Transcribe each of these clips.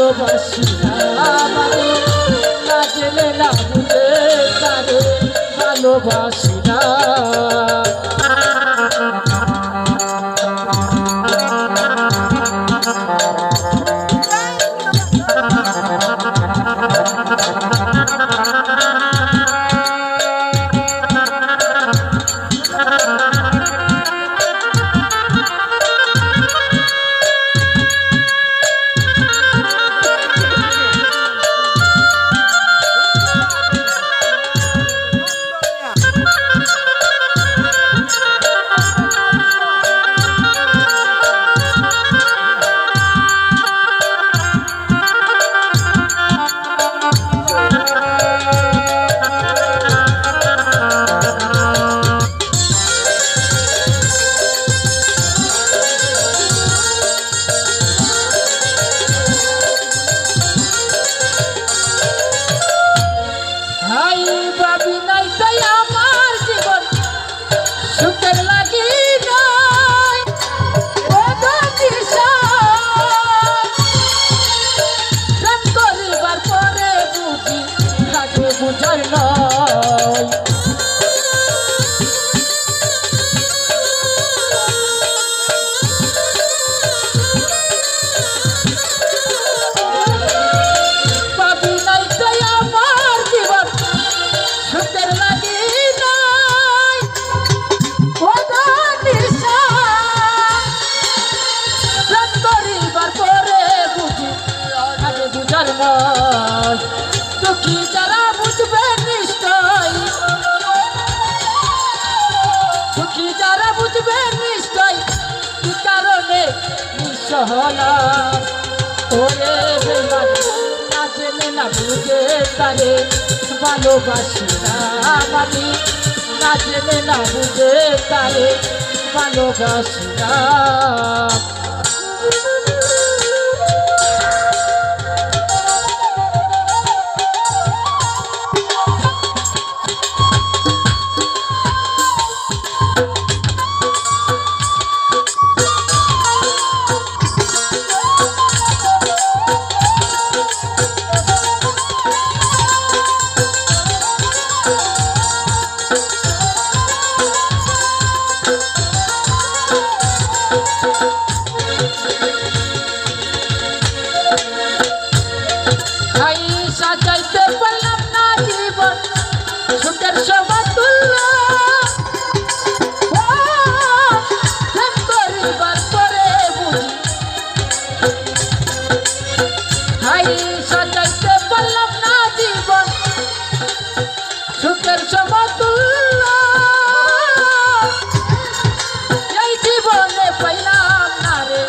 ভালোবাসি না মানে না জেনে না বুঝে তারে ভালোবাসি না। দুঃখী যারা বুঝবে নিশ্চয়, দুঃখী যারা বুঝবে নিশ্চয় কি কারণে নিঃস্ব হলাম। ওরে না জেনে না বুঝে তারে ভালোবাসি না আমি, না জেনে না বুঝে তারে ভালোবাসি না। সাজাইতে পারলাম না জীবন সুখের সমতুল্য, প্রেম করিবার পরে বুঝি হাই সাজাইতে পারলাম না জীবন সুখের সমতুল্য, এই জীবনে পাইলাম না রে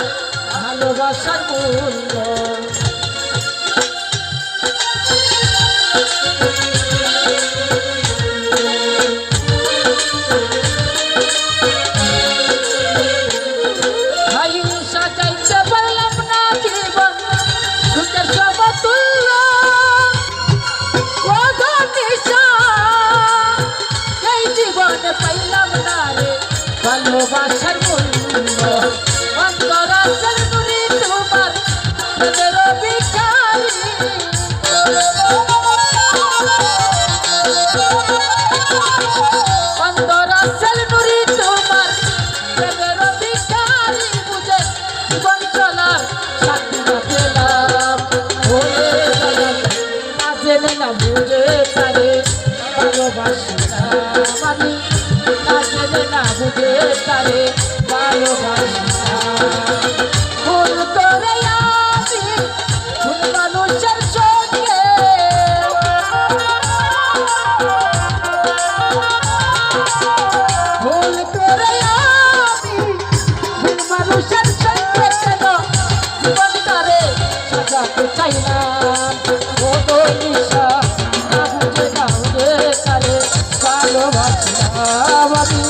ভালোবাসার মূল্য। ভালোবাসার মূল্য অন্তরাসের নুরি তোমার প্রেমের ভিখারি, অন্তরাসের নুরি তোমার প্রেমের ভিখারি, বুঝে জীবন চলার শান্তি না পেলাম। ওরে না জেনে না বুঝে তারে ভালোবাসি না আমি, না জেনে না বুঝে তারে ভালোবাসি না। ভুল করে আমি ভুল মানুষের সঙ্গে, ভুল করে আমি ভুল মানুষের সঙ্গে কেন জীবনটারে সাজাতে চাইলাম। ও তো নিশা না বুঝে তারে ভালোবাসি না আমি।